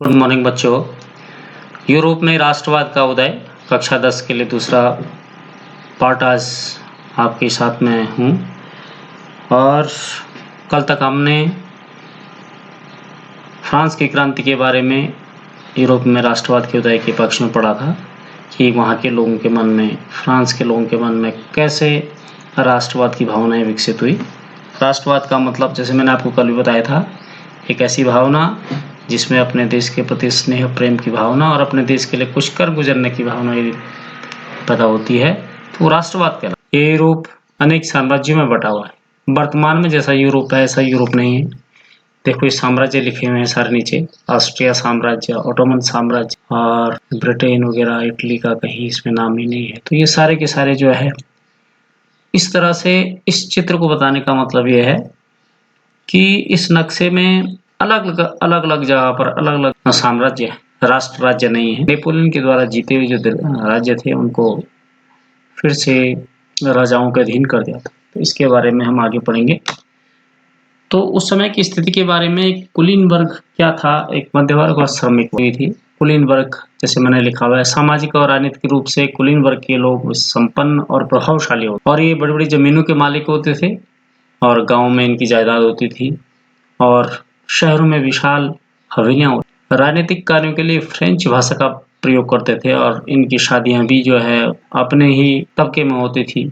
Good morning बच्चों। Europe में राष्ट्रवाद का उदय कक्षा 10 के लिए दूसरा पार्ट आज आपके साथ में हूँ। और कल तक हमने फ्रांस की क्रांति के बारे में यूरोप में राष्ट्रवाद के उदय के पक्ष में पढ़ा था कि वहाँ के लोगों के मन में, फ्रांस के लोगों के मन में कैसे राष्ट्रवाद की भावनाएं विकसित हुई। राष्ट्रवाद का मतलब, जैसे मैंने आपको कल भी बताया था, एक ऐसी भावना जिसमें अपने देश के प्रति स्नेह प्रेम की भावना और अपने देश के लिए कुछ कर गुजरने की भावना पैदा होती है, तो राष्ट्रवाद कहलाता है। ये यूरोप अनेक साम्राज्यों में बटा हुआ है। वर्तमान में जैसा यूरोप है ऐसा यूरोप नहीं है। देखो, ये साम्राज्य लिखे हुए हैं सारे नीचे, ऑस्ट्रिया साम्राज्य, ओटोमन साम्राज्य और ब्रिटेन वगैरह, इटली का कहीं इसमें नाम ही नहीं है। तो ये सारे के सारे जो है, इस तरह से इस चित्र को बताने का मतलब ये है कि इस नक्शे में अलग अलग जगह पर अलग अलग साम्राज्य, राष्ट्र राज्य नहीं है। नेपोलियन के द्वारा जीते हुए जो राज्य थे उनको फिर से राजाओं के अधीन कर दिया था। तो इसके बारे में हम आगे पढ़ेंगे। तो उस समय की स्थिति के बारे में, कुलीन वर्ग क्या था, एक मध्य वर्ग और श्रमिक हुई थी। कुलीन वर्ग, जैसे मैंने लिखा हुआ है, सामाजिक और राजनीतिक रूप से कुलीन वर्ग के लोग संपन्न और प्रभावशाली होते, और ये बड़ी बड़ी जमीनों के मालिक होते थे और गाँव में इनकी जायदाद होती थी और शहरों में विशाल हवेलियां होती। राजनीतिक कार्यों के लिए फ्रेंच भाषा का प्रयोग करते थे और इनकी शादियां भी जो है अपने ही तबके में होती थी।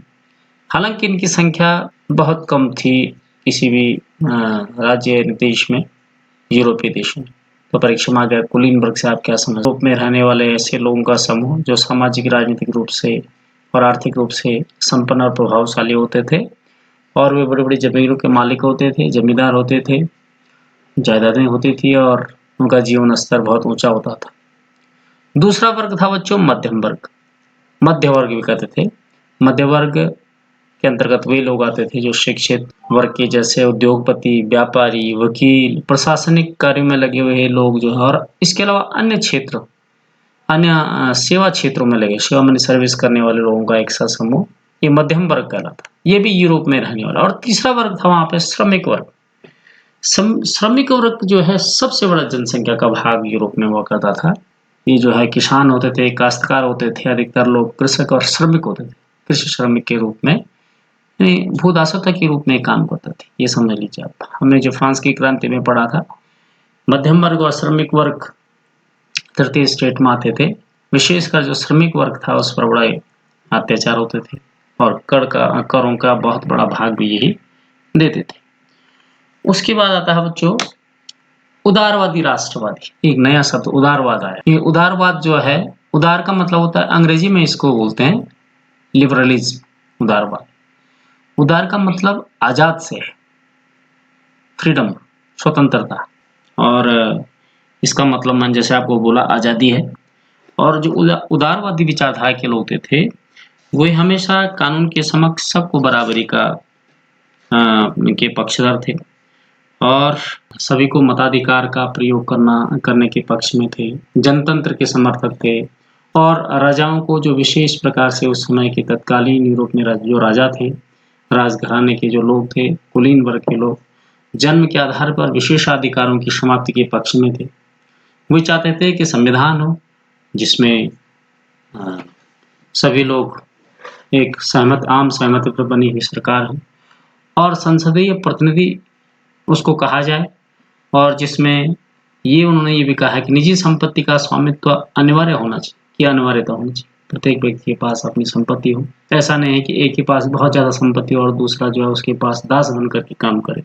हालांकि इनकी संख्या बहुत कम थी किसी भी राज्य देश में, यूरोपीय देश में। तो परीक्षा में आ गया कुलीन वर्ग से आप क्या समझ। यूरोप में रहने वाले ऐसे लोगों का समूह जो सामाजिक, राजनीतिक रूप से और आर्थिक रूप से संपन्न और प्रभावशाली होते थे, और वे बड़ी बड़ी जमीनों के मालिक होते थे, जमींदार होते थे, जायदादें होती थी और उनका जीवन स्तर बहुत ऊंचा होता था। दूसरा वर्ग था बच्चों मध्यम वर्ग। मध्य वर्ग भी कहते थे। मध्य वर्ग के अंतर्गत वे लोग आते थे जो शिक्षित वर्ग के, जैसे उद्योगपति, व्यापारी, वकील, प्रशासनिक कार्यों में लगे हुए लोग जो है, और इसके अलावा अन्य क्षेत्र, अन्य सेवा क्षेत्रों में लगे, सेवा में सर्विस करने वाले लोगों का एक सा समूह, ये मध्यम वर्ग कहलाता। ये भी यूरोप में रहने वाला। और तीसरा वर्ग था वहां पे श्रमिक वर्ग। श्रमिक वर्ग जो है सबसे बड़ा जनसंख्या का भाग यूरोप में हुआ करता था। ये जो है किसान होते थे, काश्तकार होते थे, अधिकतर लोग कृषक और श्रमिक होते थे। कृषि श्रमिक के रूप में, यानी भूदासता के रूप में काम करते थे। ये समझ लीजिए आप। हमने जो फ्रांस की क्रांति में पढ़ा था, मध्यम वर्ग और श्रमिक वर्ग तृतीय स्टेट में आते थे। विशेषकर जो श्रमिक वर्ग था उस पर बड़े अत्याचार होते थे और करों का बहुत बड़ा भाग भी यही देते थे। उसके बाद आता है बच्चों उदारवादी राष्ट्रवादी। एक नया शब्द उदारवाद आया। ये उदारवाद जो है, उदार का मतलब होता है, अंग्रेजी में इसको बोलते हैं लिबरलिज्म। उदारवाद, उदार का मतलब आजाद से है, फ्रीडम, स्वतंत्रता। और इसका मतलब मैंने जैसे आपको बोला आजादी है। और जो उदारवादी विचारधारा के लोग थे, वो हमेशा कानून के समक्ष सबको बराबरी का के पक्षधर थे और सभी को मताधिकार का प्रयोग करने के पक्ष में थे, जनतंत्र के समर्थक थे। और राजाओं को जो विशेष प्रकार से उस समय के तत्कालीन यूरोप में जो राजा थे, राजघराने के जो लोग थे, कुलीन वर्ग के लोग, जन्म के आधार पर विशेषाधिकारों की समाप्ति के पक्ष में थे। वो चाहते थे कि संविधान हो जिसमें सभी लोग एक आम सहमति पर बनी हुई सरकार हो, और संसदीय प्रतिनिधि उसको कहा जाए, और जिसमें उन्होंने ये भी कहा है कि निजी संपत्ति का स्वामित्व अनिवार्य होना चाहिए, कि अनिवार्यता होनी चाहिए, प्रत्येक व्यक्ति के पास अपनी संपत्ति हो। ऐसा नहीं है कि एक के पास बहुत ज्यादा संपत्ति और दूसरा जो है उसके पास दास बन करके काम करे।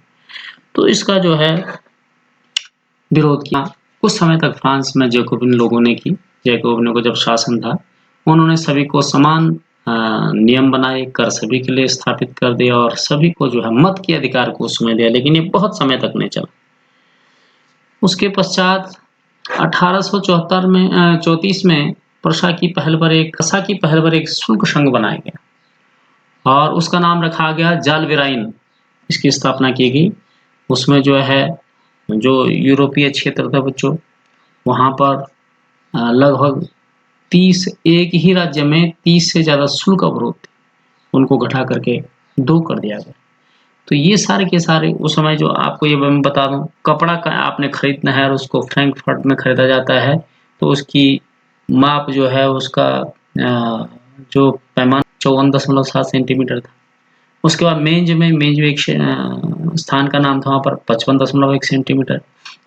तो इसका जो है विरोध किया कुछ समय तक फ्रांस में जैकोबिन लोगों ने की। जैकोबिनों को जब शासन था, उन्होंने सभी को समान नियम बनाए, कर सभी के लिए स्थापित कर दिया और सभी को जो है मत के अधिकार को उसमें दिया, लेकिन ये बहुत समय तक नहीं चला। उसके पश्चात 1834 में प्रशा की पहल पर एक शुल्क संघ बनाया गया और उसका नाम रखा गया जालवेराइन। इसकी स्थापना की गई। उसमें जो है जो यूरोपीय क्षेत्र था बच्चों, वहां पर लगभग 30, एक ही राज्य में 30 से ज्यादा शुल्क अवरोध थे, उनको घटा करके 2 कर दिया गया। तो ये सारे के सारे उस समय जो आपको ये मैं बता दूँ, कपड़ा का आपने खरीदना है और उसको फ्रैंकफर्ट में खरीदा जाता है, तो उसकी माप जो है उसका जो पैमाना 54.7 सेंटीमीटर था। उसके बाद मेंज में एक स्थान का नाम था वहाँ पर 55.1 सेंटीमीटर।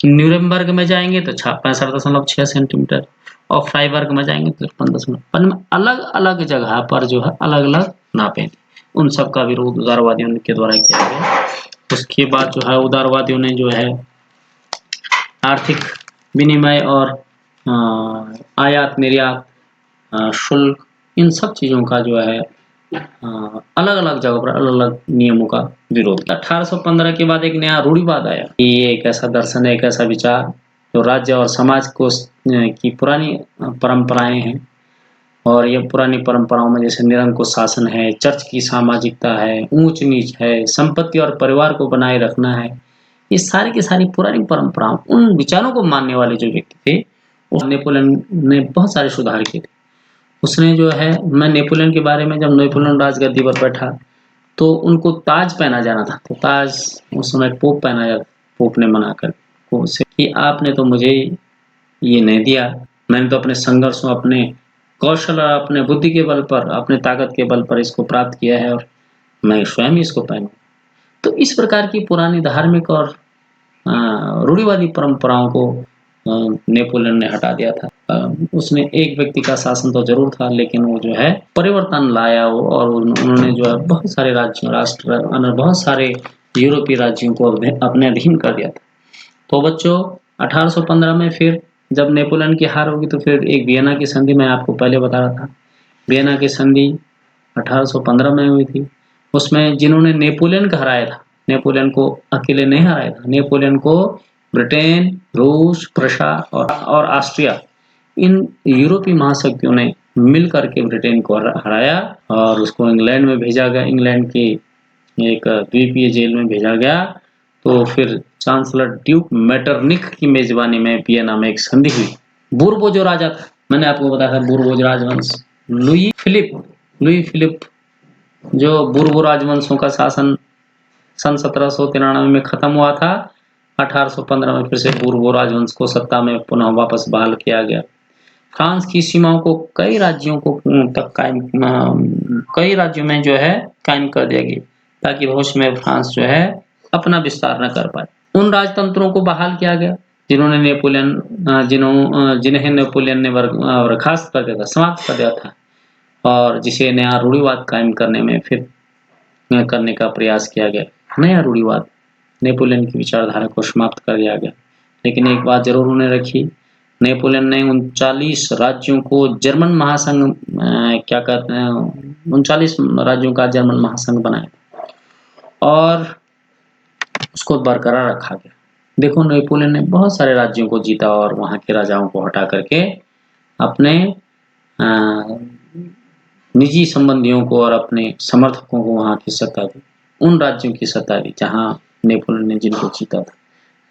न्यूरेमबर्ग में जाएँगे तो 65.6 सेंटीमीटर और फ्राइबर्ग में जाएँगे तो 53.5 अलग-अलग जगह पर जो है अलग-अलग नापें थी। उन सब का विरोध उदारवादियों के द्वारा किया गया। उसके बाद जो है उदारवादियों ने जो है आर्थिक विनिमय और आयात-निर्यात शुल्क इन सब चीज़ों का जो है अलग-अलग जगह पर अलग-अलग नियमों का विरोध किया। 1815 के बाद एक नया रूढ़िवाद आया कि ये एक ऐसा दर्शन है, एक ऐसा विचार जो राज्य और समाज को की पुरानी परंपराएं हैं और ये पुरानी परंपराओं में जैसे निरंकुश शासन है, चर्च की सामाजिकता है, ऊंच-नीच है, संपत्ति और परिवार को बनाए रखना है। ये सारी की सारी पुरानी परंपराओं, उन विचारों को मानने वाले जो व्यक्ति थे, नेपोलियन ने बहुत सारे सुधार किए थे। उसने जो है मैं नेपोलियन के बारे में जब नेपोलियन राजगद्दी पर बैठा, तो उनको ताज पहना जाना था। तो ताज उस समय पोप पहना जाता, पोप ने मना कर उसे कि आपने तो मुझे ये नहीं दिया। मैंने तो अपने संघर्षों, अपने कौशल और अपने बुद्धि के बल पर, अपने ताकत के बल पर इसको प्राप्त किया है और मैं स्वयं ही इसको पहनूँ। तो इस प्रकार की पुरानी धार्मिक और रूढ़िवादी परंपराओं को नेपोलियन ने हटा दिया था। उसने एक व्यक्ति का शासन तो ज़रूर था, लेकिन वो जो है परिवर्तन लाया और उन्होंने जो है बहुत सारे बहुत सारे यूरोपीय राज्यों को अपने अधीन कर दिया था। तो बच्चों 1815 में फिर जब नेपोलियन की हार होगी तो फिर एक वियना की संधि मैं आपको पहले बता रहा था। वियना की संधि 1815 में हुई थी। उसमें जिन्होंने नेपोलियन को हराया था, नेपोलियन को अकेले नहीं हराया था, नेपोलियन को ब्रिटेन, रूस, प्रशा और ऑस्ट्रिया इन यूरोपीय महाशक्तियों ने मिल करके ब्रिटेन को हराया और उसको इंग्लैंड में भेजा गया। इंग्लैंड की एक द्वीपीय जेल में भेजा गया। तो फिर चांसलर ड्यूक मेटरनिख की मेजबानी में वियना में एक संधि हुई। बूर्बो जो राजा था, मैंने आपको बताया था बूर्बो राजवंश, लुई फिलिप जो बूर्बो राजवंशों का शासन सन 1793 में खत्म हुआ था। 1815 में फिर से बूर्बो राजवंश को सत्ता में पुनः वापस बहाल किया गया। फ्रांस की सीमाओं को कई राज्यों में जो है कायम कर दिया गया ताकि भविष्य में फ्रांस जो है अपना विस्तार न कर पाए। उन राजतंत्रों को बहाल किया गया जिन्हें नेपोलियन ने बर्खास्त कर दिया था, समाप्त कर दिया था और जिसे नया रूढ़िवाद कायम करने का प्रयास किया गया। नया रूढ़िवाद, नेपोलियन की विचारधारा को समाप्त कर दिया गया। लेकिन एक बात जरूर उन्होंने रखी, नेपोलियन ने 39 राज्यों को जर्मन महासंघ 39 राज्यों का जर्मन महासंघ बनाया और उसको बरकरार रखा गया। देखो नेपोलियन ने बहुत सारे राज्यों को जीता और वहां के राजाओं को हटा करके अपने निजी संबंधियों को और अपने समर्थकों को वहां की सत्ता दी, उन राज्यों की सत्ता दी जहां नेपोलियन ने जिनको जीता था।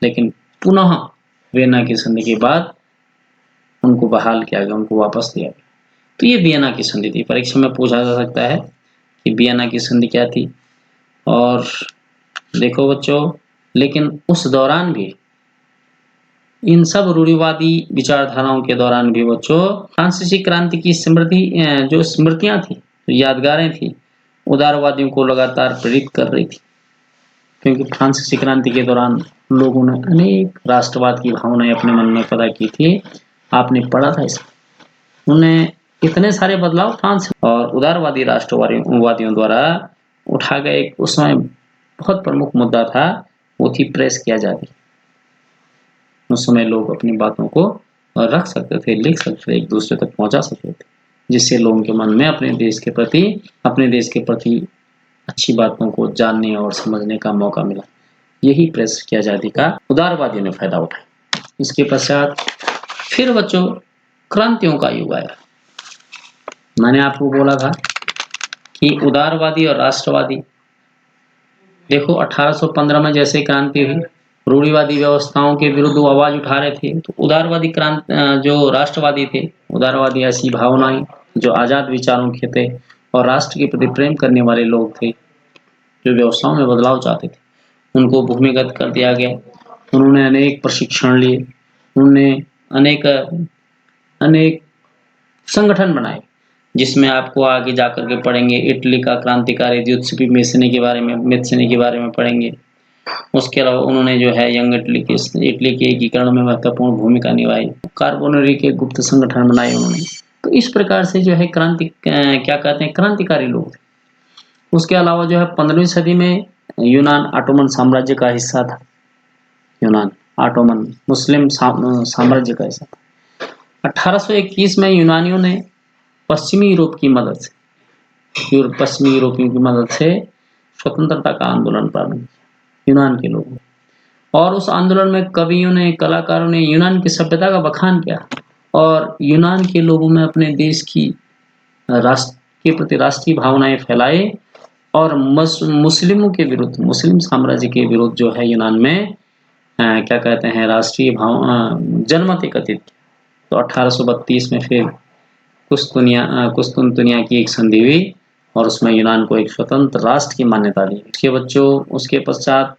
लेकिन पुनः वियना की संधि के बाद उनको बहाल किया गया, उनको वापस दिया गया। तो ये वियना की संधि थी। परीक्षा में पूछा जा सकता है कि वियना की संधि क्या थी। और देखो बच्चों, लेकिन उस दौरान भी इन सब रूढ़िवादी विचारधाराओं के दौरान भी बच्चों फ्रांसीसी क्रांति की जो स्मृतियां थी, यादगारें थी, उदारवादियों को लगातार प्रेरित कर रही थी। क्योंकि फ्रांसीसी क्रांति के दौरान लोगों ने अनेक राष्ट्रवाद की भावनाएं अपने मन में पैदा की थी। आपने पढ़ा था इसमें, उन्हें इतने सारे बदलाव फ्रांस और उदारवादी राष्ट्रवादियों द्वारा उठा गए। एक उस समय बहुत प्रमुख मुद्दा था, वो थी प्रेस की आजादी। उस समय लोग अपनी बातों को रख सकते थे, लिख सकते थे, एक दूसरे तक पहुंचा सकते थे, जिससे लोगों के मन में अपने देश के प्रति अच्छी बातों को जानने और समझने का मौका मिला। यही प्रेस की आजादी का उदारवादियों ने फायदा उठाया। इसके पश्चात फिर बच्चों क्रांतियों का युग आया। मैंने आपको बोला था कि उदारवादी और राष्ट्रवादी, देखो 1815 में जैसे क्रांति हुई, रूढ़िवादी व्यवस्थाओं के विरुद्ध वो आवाज उठा रहे थे, तो उदारवादी जो राष्ट्रवादी थे, उदारवादी ऐसी भावनाएं जो आजाद विचारों के थे और राष्ट्र के प्रति प्रेम करने वाले लोग थे, जो व्यवसायों में बदलाव चाहते थे, उनको भूमिगत कर दिया गया। उन्होंने अनेक प्रशिक्षण लिए, उन्होंने अनेक अनेक संगठन बनाए, जिसमें आपको आगे जाकर के पढ़ेंगे इटली का क्रांतिकारी द्यूत्सुपी मेस्सीनी के बारे में पढ़ेंगे। उसके अलावा उन्होंने जो है यंग इटली के एकीकरण में महत्वपूर्ण भूमिका निभाई। कार्बोनरी के गुप्त संगठन बनाए उन्होंने। तो इस प्रकार से जो है क्या कहते हैं, क्रांतिकारी लोग थे। उसके अलावा जो है 15वीं सदी में यूनान ऑटोमन साम्राज्य का हिस्सा था। यूनान ऑटोमन मुस्लिम साम्राज्य का हिस्सा था। 1821 में यूनानियों ने पश्चिमी यूरोपियों की मदद से स्वतंत्रता का आंदोलन प्रारंभ किया, यूनान के लोगों ने। और उस आंदोलन में कवियों ने, कलाकारों ने यूनान की सभ्यता का बखान किया और यूनान के लोगों में अपने देश की राष्ट्र के प्रति राष्ट्रीय भावनाएं फैलाई और मुस्लिमों के विरुद्ध, मुस्लिम साम्राज्य के विरुद्ध जो है यूनान में क्या कहते हैं, राष्ट्रीय जनमत एकत्रित किया। तो 1832 में फिर कुस्तुनतुनिया की एक संधि हुई और उसमें यूनान को एक स्वतंत्र राष्ट्र की मान्यता दी। उसके पश्चात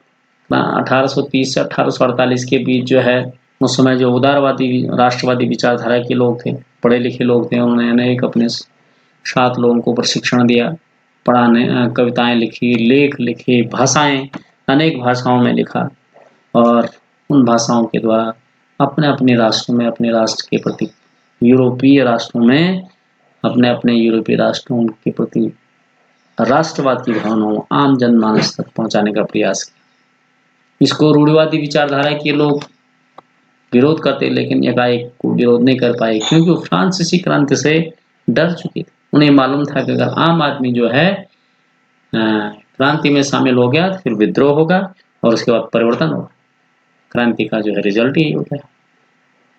1830 से 1848 के बीच जो है, उस समय जो उदारवादी राष्ट्रवादी विचारधारा के लोग थे, पढ़े लिखे लोग थे, उन्होंने अनेक अपने साथ लोगों को प्रशिक्षण दिया, पढ़ाने, कविताएं लिखी, लेख लिखे, भाषाएं, अनेक भाषाओं में लिखा और उन भाषाओं के द्वारा अपने अपने राष्ट्रों में, अपने राष्ट्र के प्रति, यूरोपीय राष्ट्रों में अपने यूरोपीय राष्ट्रों के प्रति राष्ट्रवाद की भावनाओं आम जनमानस तक पहुंचाने का प्रयास किया। इसको रूढ़िवादी विचारधारा के लोग विरोध करते, लेकिन एकाएक को विरोध नहीं कर पाए, क्योंकि वो फ्रांसीसी क्रांति से डर चुके थे। उन्हें मालूम था कि अगर आम आदमी जो है क्रांति में शामिल हो गया तो फिर विद्रोह होगा और उसके बाद परिवर्तन होगा। क्रांति का जो है रिजल्ट यही होता है।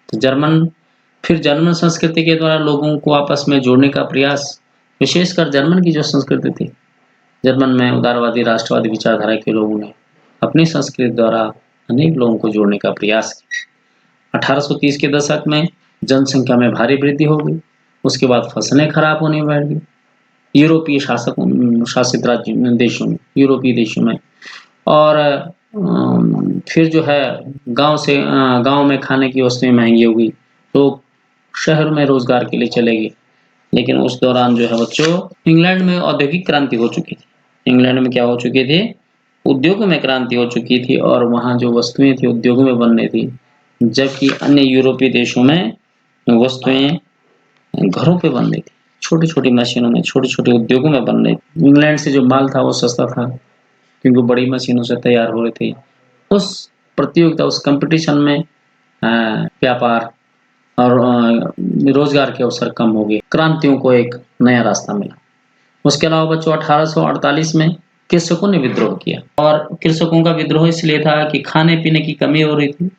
तो जर्मन संस्कृति के द्वारा लोगों को आपस में जोड़ने का प्रयास, विशेषकर जर्मन की जो संस्कृति थी, जर्मन में उदारवादी राष्ट्रवादी विचारधारा के लोगों ने अपनी संस्कृति द्वारा अनेक लोगों को जोड़ने का प्रयास किया। 1830 के दशक में जनसंख्या में भारी वृद्धि हो गई। उसके बाद फसलें खराब होने बैठ गई यूरोपीय शासित यूरोपीय देशों में। और फिर जो है गांव में खाने की वस्तुएं महंगी हो गई, तो शहर में रोजगार के लिए चले गए। लेकिन उस दौरान जो है बच्चों, इंग्लैंड में औद्योगिक क्रांति हो चुकी थी। इंग्लैंड में क्या हो चुकी थी? उद्योगों में क्रांति हो चुकी थी और वहाँ जो वस्तुएं थी उद्योगों में बन रही थी, जबकि अन्य यूरोपीय देशों में वस्तुएं घरों पे बन रही थी, छोटी छोटी मशीनों में, छोटे छोटे उद्योगों में बन रही थी। इंग्लैंड से जो माल था वो सस्ता था, क्योंकि बड़ी मशीनों से तैयार हो रहे थे। उस प्रतियोगिता, उस कंपटीशन में व्यापार और रोजगार के अवसर कम हो गए। क्रांतियों को एक नया रास्ता मिला। उसके अलावा बच्चों 1848 में कृषकों ने विद्रोह किया, और कृषकों का विद्रोह इसलिए था कि खाने पीने की कमी हो रही थी,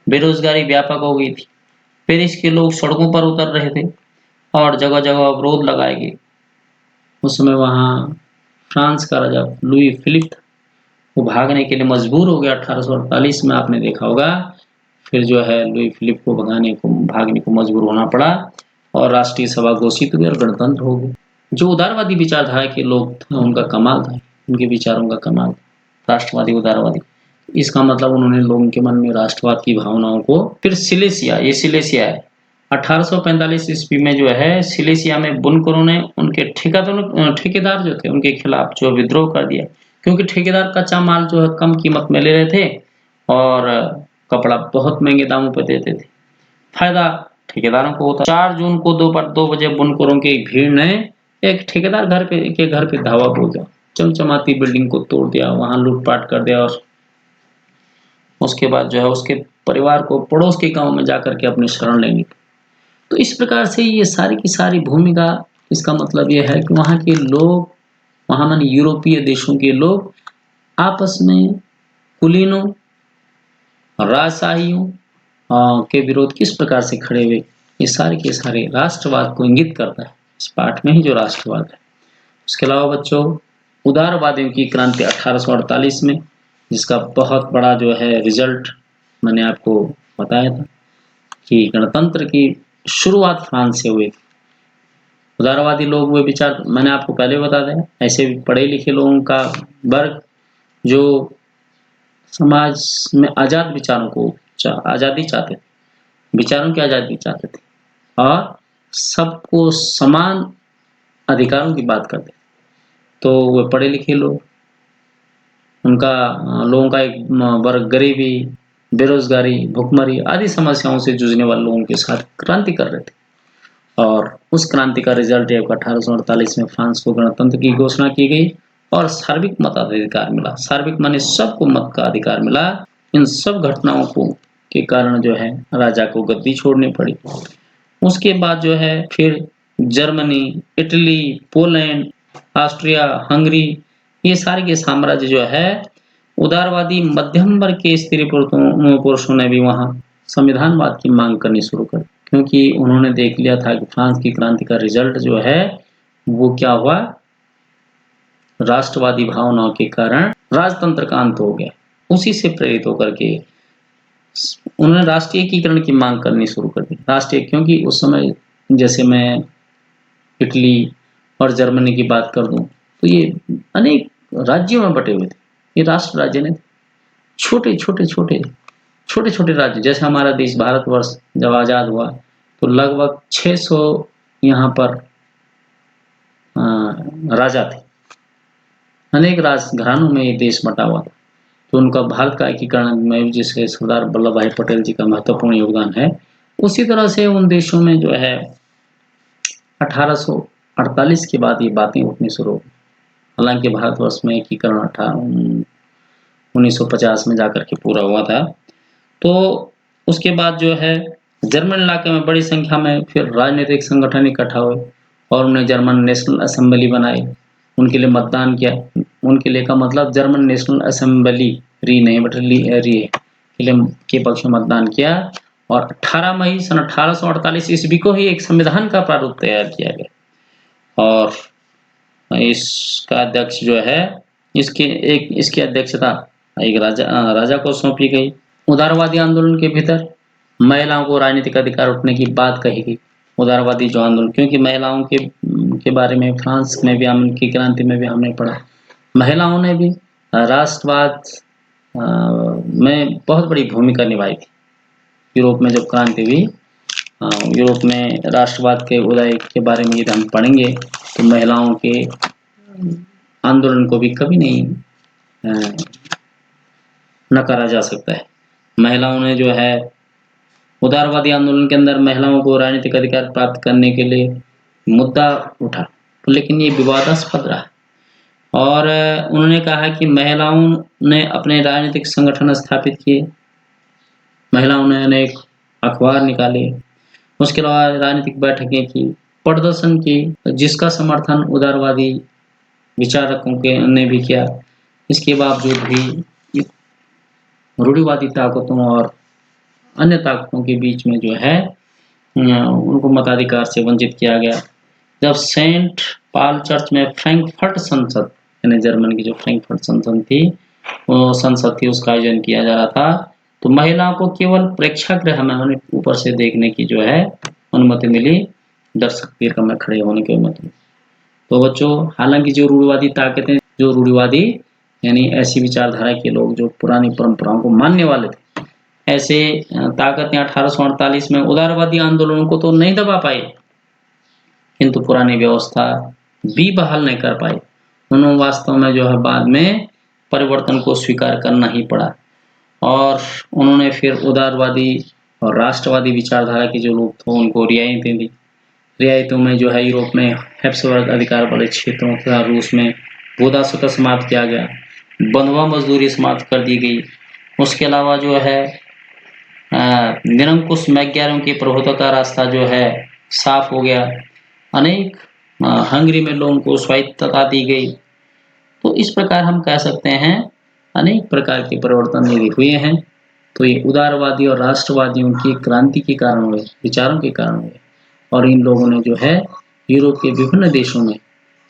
बेरोजगारी व्यापक हो गई थी। पेरिस के लोग सड़कों पर उतर रहे थे और जगह जगह अवरोध लगाए गए। उस समय वहाँ फ्रांस का राजा लुई फिलिप था, वो भागने के लिए मजबूर हो गया। 1848 में आपने देखा होगा, फिर जो है लुई फिलिप को भागने को मजबूर होना पड़ा और राष्ट्रीय सभा घोषित हुई और गणतंत्र हो गया। जो उदारवादी विचारधारा के लोग थे उनका कमाल था, उनके विचारों का कमाल, राष्ट्रवादी उदारवादी। इसका मतलब उन्होंने लोगों के मन में राष्ट्रवाद की भावनाओं को, फिर सिलेसिया है 1845 ईस्वी में जो है सिलेसिया में बुनकरों ने उनके ठेकेदार जो थे उनके खिलाफ जो विद्रोह कर दिया, क्योंकि ठेकेदार कच्चा माल जो है कम कीमत में ले रहे थे और कपड़ा बहुत महंगे दामों पर देते थे। फायदा ठेकेदारों को होता। 4 जून को दोपहर 2 बजे बुनकरों की एक भीड़ ने एक ठेकेदार घर पे धावा बोल दिया, चमचमाती बिल्डिंग को तोड़ दिया, वहां लूटपाट कर दिया और उसके बाद जो है उसके परिवार को पड़ोस के गांव में जाकर के अपनी शरण लेनी। तो इस प्रकार से ये सारी की सारी भूमिका, इसका मतलब ये है कि वहाँ के लोग, वहाँ माने यूरोपीय देशों के लोग आपस में कुलीनों, राजशाहियों के विरोध किस प्रकार से खड़े हुए, ये सारे के सारे राष्ट्रवाद को इंगित करता है इस पाठ में ही जो राष्ट्रवाद है। उसके अलावा बच्चों, उदारवादियों की क्रांति 1848 में, जिसका बहुत बड़ा जो है रिजल्ट मैंने आपको बताया था कि गणतंत्र की शुरुआत फ्रांस से हुई। उदारवादी लोग वे विचार मैंने आपको पहले बता दिया, ऐसे पढ़े लिखे लोगों का वर्ग जो समाज में आज़ाद विचारों को आज़ादी चाहते थे, विचारों की आज़ादी चाहते थे और सबको समान अधिकारों की बात करते थे। तो वे पढ़े लिखे लोग, उनका लोगों का एक वर्ग गरीबी, बेरोजगारी, भुखमरी आदि समस्याओं से जूझने वाले लोगों के साथ क्रांति कर रहे थे। और उस क्रांति का रिजल्ट ये 1848 में फ्रांस को गणतंत्र की घोषणा की गई और सार्वत्रिक मताधिकार मिला। सार्वत्रिक माने सबको मत का अधिकार मिला। इन सब घटनाओं को के कारण जो है राजा को गद्दी छोड़नी पड़ी। उसके बाद जो है फिर Germany, Italy, Poland, Austria, Hungary ये सारे के साम्राज्य जो है उदारवादी मध्यम वर्ग के स्त्री पुरुषों ने भी वहाँ संविधानवाद की मांग करनी शुरू कर दी, क्योंकि उन्होंने देख लिया था कि फ्रांस की क्रांति का रिजल्ट जो है वो क्या हुआ, राष्ट्रवादी भावनाओं के कारण राजतंत्र का अंत हो गया। उसी से प्रेरित होकर के उन्होंने राष्ट्रीय एकीकरण की मांग करनी शुरू कर दी। राष्ट्रीय, क्योंकि उस समय जैसे मैं इटली और जर्मनी की बात कर दूं तो ये अनेक राज्यों में बटे हुए थे। ये राष्ट्र राज्य नहीं थे, छोटे छोटे छोटे छोटे छोटे राज्य। जैसे हमारा देश भारतवर्ष जब आज़ाद हुआ तो लगभग 600 यहाँ पर राजा थे। अनेक राजघरानों में ये देश बटा हुआ था। तो उनका भारत का एकीकरण में जिसके सरदार वल्लभ भाई पटेल जी का महत्वपूर्ण योगदान है। उसी तरह से उन देशों में जो है 1848 के बाद ये बातें उठनी शुरू हो। हालांकि भारतवर्ष में एकीकरण 1950 में जाकर के पूरा हुआ था। तो उसके बाद जो है जर्मन इलाके में बड़ी संख्या में फिर राजनीतिक संगठन इकट्ठा हुए और उन्हें जर्मन नेशनल असेंबली बनाई, उनके लिए मतदान किया। उनके लिए का मतलब जर्मन नेशनल असेंबली री नहीं बट री के पक्ष में मतदान किया और 18 मई सन 1848 ईस्वी को ही एक संविधान का प्रारूप तैयार किया गया और इसका अध्यक्ष जो है इसकी अध्यक्षता एक राजा को सौंपी गई। उदारवादी आंदोलन के भीतर महिलाओं को राजनीतिक अधिकार उठने की बात कही गई। उदारवादी जो आंदोलन, क्योंकि महिलाओं के बारे में फ्रांस में भी की क्रांति में भी हमने पढ़ा, महिलाओं ने भी राष्ट्रवाद में बहुत बड़ी भूमिका निभाई थी। यूरोप में जब क्रांति हुई, यूरोप में राष्ट्रवाद के उदय के बारे में यदि हम पढ़ेंगे तो महिलाओं के आंदोलन को भी कभी नहीं नकारा जा सकता है। महिलाओं ने जो है उदारवादी आंदोलन के अंदर महिलाओं को राजनीतिक अधिकार प्राप्त करने के लिए मुद्दा उठा, लेकिन ये विवादास्पद रहा और उन्होंने कहा कि महिलाओं ने अपने राजनीतिक संगठन स्थापित किए, महिलाओं ने अनेक अखबार निकाले, उसके अलावा राजनीतिक बैठकें की, प्रदर्शन की, जिसका समर्थन उदारवादी विचारकों के ने भी किया। इसके बावजूद भी रूढ़िवादी ताकतों और अन्य ताकतों के बीच में जो है उनको मताधिकार से वंचित किया गया। जब सेंट पॉल चर्च में फ्रैंकफर्ट संसद, यानी जर्मन की जो फ्रैंकफर्ट संसद थी, वो संसद थी, उसका आयोजन किया जा रहा था, तो महिलाओं को केवल प्रेक्षागृह में ऊपर से देखने की जो है अनुमति मिली, दर्शक तीर में खड़े होने की अनुमति। तो बच्चों, हालांकि जो रूढ़िवादी ताकतें, जो रूढ़िवादी यानी ऐसी विचारधारा के लोग जो पुरानी परंपराओं को मानने वाले थे, ऐसे ताकतें 1848 में उदारवादी आंदोलनों को तो नहीं दबा पाए, किंतु पुरानी व्यवस्था भी बहाल नहीं कर पाए। उन्होंने वास्तव में जो है बाद में परिवर्तन को स्वीकार करना ही पड़ा और उन्होंने फिर उदारवादी और राष्ट्रवादी विचारधारा के जो लोग थे उनको रियायतें दी। रियायतों में जो है यूरोप में हैप्सबर्ग अधिकार वाले क्षेत्रों तथा रूस में गोदासता समाप्त किया गया, बंधुआ मजदूरी समाप्त कर दी गई। उसके अलावा जो है निरंकुश मैग्यारों के प्रभुत्व का रास्ता जो है साफ हो गया। अनेक हंगरी में लोगों को स्वायत्तता दी गई। तो इस प्रकार हम कह सकते हैं अनेक प्रकार के परिवर्तन यदि हुए हैं तो ये उदारवादी और राष्ट्रवादियों की क्रांति के कारण हुए, विचारों के कारण हुए। और इन लोगों ने जो है यूरोप के विभिन्न देशों में,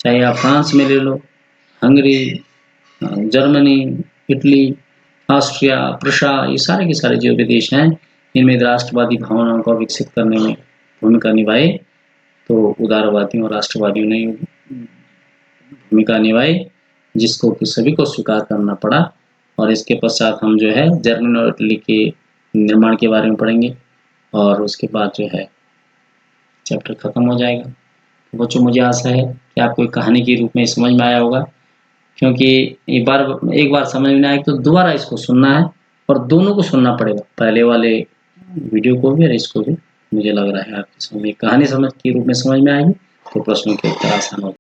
चाहे आप फ्रांस में ले लो, Hungary, Germany, Italy, Austria, Prussia, ये सारे के सारे जो भी देश हैं, इनमें राष्ट्रवादी भावनाओं को विकसित करने में भूमिका निभाई। तो उदारवादियों और राष्ट्रवादियों ने भूमिका निभाई, जिसको कि सभी को स्वीकार करना पड़ा। और इसके पश्चात हम जो है जर्मन और इटली के निर्माण के बारे में पढ़ेंगे और उसके बाद जो है चैप्टर खत्म हो जाएगा। तो बच्चों, मुझे आशा है कि आपको एक कहानी के रूप में समझ में आया होगा, क्योंकि एक बार समझ में आए तो दोबारा इसको सुनना है और दोनों को सुनना पड़ेगा, पहले वाले वीडियो को भी और इसको भी। मुझे लग रहा है आपकी कहानी समझ के रूप में समझ में आएगी, तो प्रश्नों के उत्तर आसान होगा।